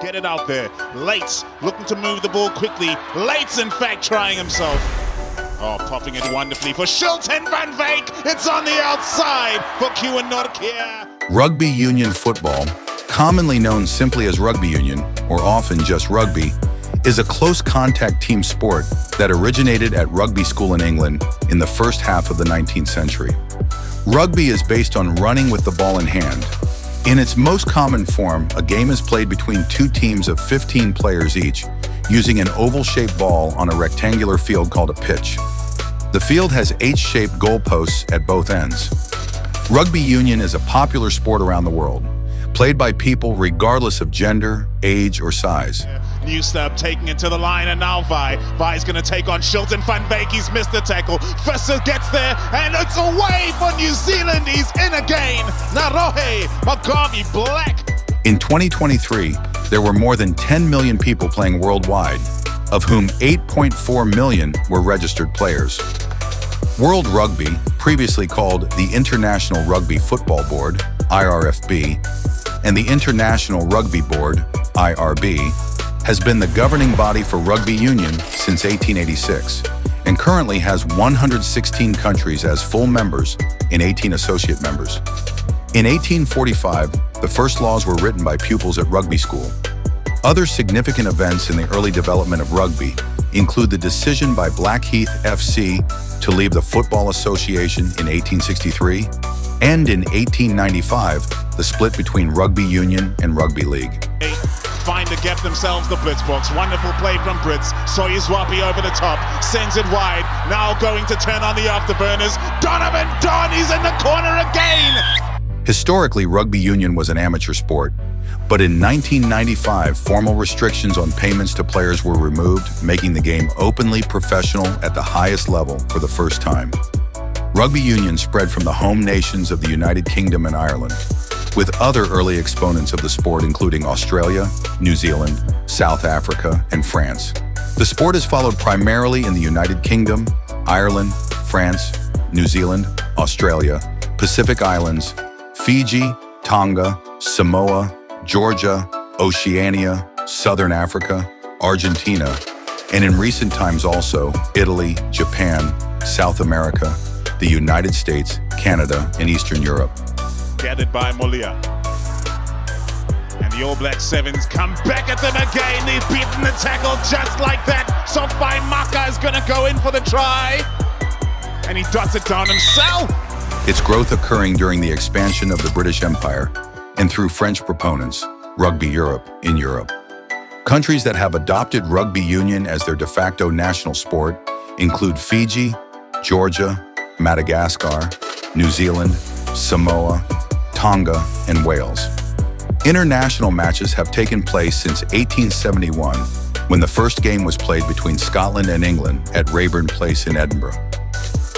Get it out there. Lates looking to move the ball quickly. Lates, in fact, trying himself. Oh, popping it wonderfully for Shilton van Veek. It's on the outside for Kieran Nortje. Rugby Union Football, commonly known simply as Rugby Union, or often just rugby, is a close contact team sport that originated at rugby school in England in the first half of the 19th century. Rugby is based on running with the ball in hand. In its most common form, a game is played between two teams of 15 players each, using an oval-shaped ball on a rectangular field called a pitch. The field has H-shaped goalposts at both ends. Rugby union is a popular sport around the world, played by people regardless of gender, age, or size. New stub taking it to the line, and now Vi's going to take on Shilton van Veek. He's missed the tackle. Vissel gets there, and it's away for New Zealand. He's in again. Narohe Magavi Black. In 2023, there were more than 10 million people playing worldwide, of whom 8.4 million were registered players. World Rugby, previously called the International Rugby Football Board, IRFB, and the International Rugby Board, IRB, has been the governing body for rugby union since 1886 and currently has 116 countries as full members and 18 associate members. In 1845, the first laws were written by pupils at rugby school. Other significant events in the early development of rugby include the decision by Blackheath FC to leave the Football Association in 1863, and in 1895, the split between rugby union and rugby league. Find the gap themselves, the blitz box. Wonderful play from Brits. Soyuzwapi over the top, sends it wide. Now going to turn on the afterburners. Donovan Don, he's in the corner again. Historically, rugby union was an amateur sport, but in 1995, formal restrictions on payments to players were removed, making the game openly professional at the highest level for the first time. Rugby union spread from the home nations of the United Kingdom and Ireland, with other early exponents of the sport including Australia, New Zealand, South Africa, and France. The sport is followed primarily in the United Kingdom, Ireland, France, New Zealand, Australia, Pacific Islands, Fiji, Tonga, Samoa, Georgia, Oceania, Southern Africa, Argentina, and in recent times also Italy, Japan, South America, the United States, Canada, and Eastern Europe. Gathered by Molia. And the All Black Sevens come back at them again. They've beaten the tackle just like that. Sofai Maka is going to go in for the try. And he dots it down himself. Its growth occurring during the expansion of the British Empire and through French proponents, Rugby Europe in Europe. Countries that have adopted rugby union as their de facto national sport include Fiji, Georgia, Madagascar, New Zealand, Samoa, Tonga, and Wales. International matches have taken place since 1871, when the first game was played between Scotland and England at Raeburn Place in Edinburgh.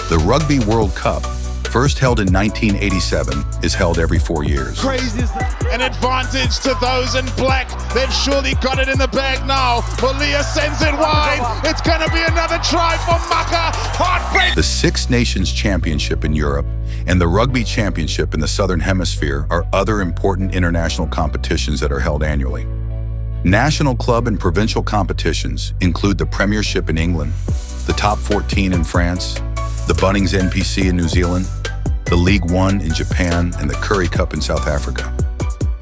The Rugby World Cup, first held in 1987, is held every 4 years. Crazy. An advantage to those in black. They've surely got it in the bag now. Molia sends it wide. It's going to be another try for Maka. Heartbreak. The Six Nations Championship in Europe and the Rugby Championship in the Southern Hemisphere are other important international competitions that are held annually. National club and provincial competitions include the Premiership in England, the Top 14 in France, the Bunnings NPC in New Zealand, the League One in Japan, and the Currie Cup in South Africa.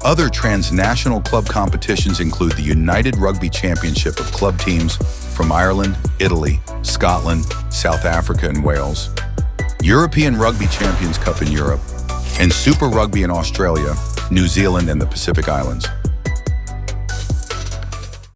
Other transnational club competitions include the United Rugby Championship of club teams from Ireland, Italy, Scotland, South Africa, and Wales, European Rugby Champions Cup in Europe, and Super Rugby in Australia, New Zealand, and the Pacific Islands.